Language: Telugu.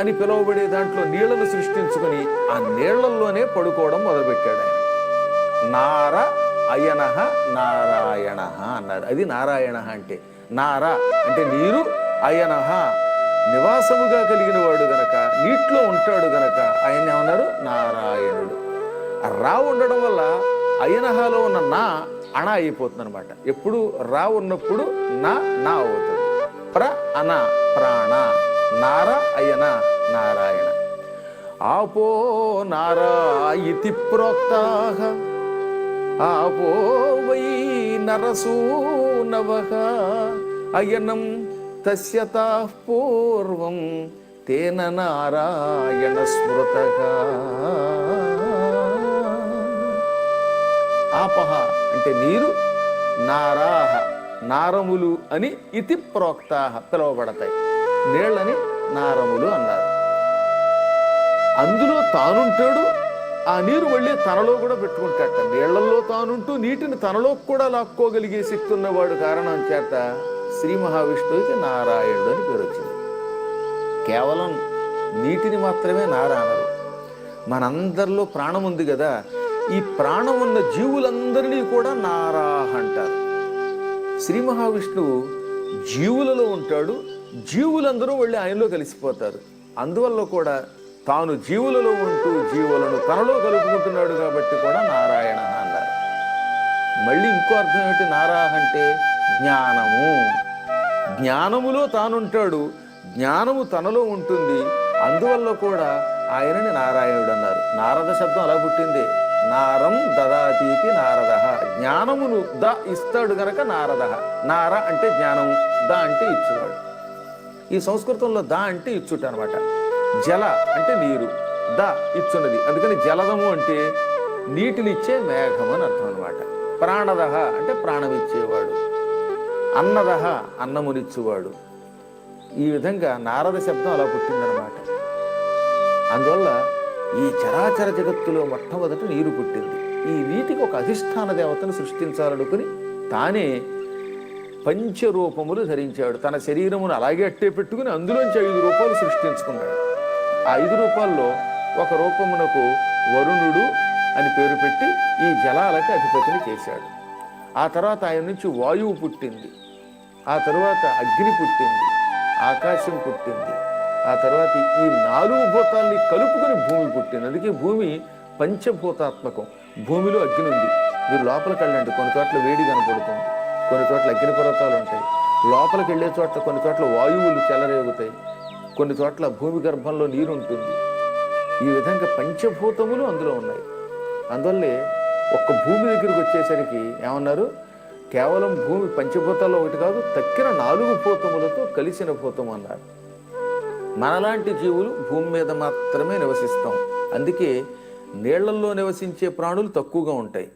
అని పిలువబడే దాంట్లో నీళ్లను సృష్టించుకుని ఆ నీళ్లల్లోనే పడుకోవడం మొదలుపెట్టాడు ఆయన. నార అయనః నారాయణ అన్నారు. అది నారాయణ అంటే. నార అంటే నీరు, అయనః నివాసముగా కలిగిన వాడు గనక, నీటిలో ఉంటాడు గనక ఆయన ఏమన్నారు? నారాయణుడు. ఆ రా ఉండడం వల్ల అయనహలో ఉన్న నా అణ అయిపోతుంది అనమాట. ఎప్పుడు రా ఉన్నప్పుడు నా నా అవుతుంది. ప్ర అన ప్రాణ, నార అయన నారాయణ. ఆపో నారా ఇతి ప్రోక్తాః ఆపో వై నరసూనవః అయనం తస్యతాః పూర్వం తేన నారాయణ స్మృతః. ఆపహ అంటే నీరు, నారాహ నారములు అని ఇతి ప్రోక్తాః పిలువబడతాయి. నీళ్ళని నారములు అన్నారు. అందులో తానుంటాడు, ఆ నీరు మళ్ళీ తనలో కూడా పెట్టుకుంటాట. నీళ్లలో తానుంటూ నీటిని తనలో కూడా లాక్కోగలిగే శక్తి ఉన్నవాడు కారణం చేత శ్రీ మహావిష్ణువుకి నారాయణుడు అని పేరు వచ్చింది. కేవలం నీటిని మాత్రమే నారాయణుడు. మనందరిలో ప్రాణం ఉంది కదా, ఈ ప్రాణం ఉన్న జీవులందరినీ కూడా నారాహ అంటారు. శ్రీ మహావిష్ణువు జీవులలో ఉంటాడు, జీవులందరూ వెళ్ళి ఆయనలో కలిసిపోతారు. అందువల్ల కూడా తాను జీవులలో ఉంటూ జీవులను తనలో కలుపుకుంటున్నాడు కాబట్టి కూడా నారాయణ అన్నారు. మళ్ళీ ఇంకో అర్థం ఏమిటి? నారాహ అంటే జ్ఞానము. జ్ఞానములో తానుంటాడు, జ్ఞానము తనలో ఉంటుంది. అందువల్ల కూడా ఆయనని నారాయణుడు అన్నారు. నారద శబ్దం అలా పుట్టింది. నారం దదాతీతి నారద. జ్ఞానమును ద ఇస్తాడు గనక నారద. నార అంటే జ్ఞానము, ద అంటే ఇచ్చువాడు. ఈ సంస్కృతంలో ద అంటే ఇచ్చుట అనమాట. జల అంటే నీరు, ద ఇచ్చున్నది. అందుకని జలదము అంటే నీటినిచ్చే మేఘం అని అర్థం అనమాట. ప్రాణదహ అంటే ప్రాణమిచ్చేవాడు, అన్నదహ అన్నమునిచ్చువాడు. ఈ విధంగా నారద శబ్దం అలా పుట్టిందనమాట. అందువల్ల ఈ చరాచర జగత్తులో మొట్టమొదట నీరు పుట్టింది. ఈ నీటికి ఒక అధిష్టాన దేవతను సృష్టించాలనుకుని తానే పంచరూపములు ధరించాడు. తన శరీరమును అలాగే అట్టే పెట్టుకుని అందులోంచి 5 రూపాలు సృష్టించుకున్నాడు. ఆ 5 రూపాల్లో ఒక రూపమునకు వరుణుడు అని పేరు పెట్టి ఈ జలాలకి అధిపతిని చేశాడు. ఆ తర్వాత ఆయన నుంచి వాయువు పుట్టింది, ఆ తరువాత అగ్ని పుట్టింది, ఆకాశం పుట్టింది, ఆ తర్వాత ఈ 4 భూతాల్ని కలుపుకొని భూమి పుట్టింది. అందుకే భూమి పంచభూతాత్మకం. భూమిలో అగ్ని ఉంది. మీరు లోపలికి వెళ్ళండి, కొన్ని చోట్ల వేడి కనపడుతుంది, కొన్ని చోట్ల అగ్ని పర్వతాలు ఉంటాయి. లోపలికి వెళ్ళే చోట్ల కొన్ని చోట్ల వాయువులు చెలరేగుతాయి, కొన్ని చోట్ల భూమి గర్భంలో నీరు ఉంటుంది. ఈ విధంగా పంచభూతములు అందులో ఉన్నాయి. అందువల్లే ఒక్క భూమి దగ్గరికి వచ్చేసరికి ఏమన్నారు? కేవలం భూమి పంచభూతాల్లో ఒకటి కాదు, తక్కిన 4 భూతములతో కలిసిన భూతం అన్నారు. మనలాంటి జీవులు భూమి మీద మాత్రమే నివసిస్తాం. అందుకే నీళ్లల్లో నివసించే ప్రాణులు తక్కువగా ఉంటాయి.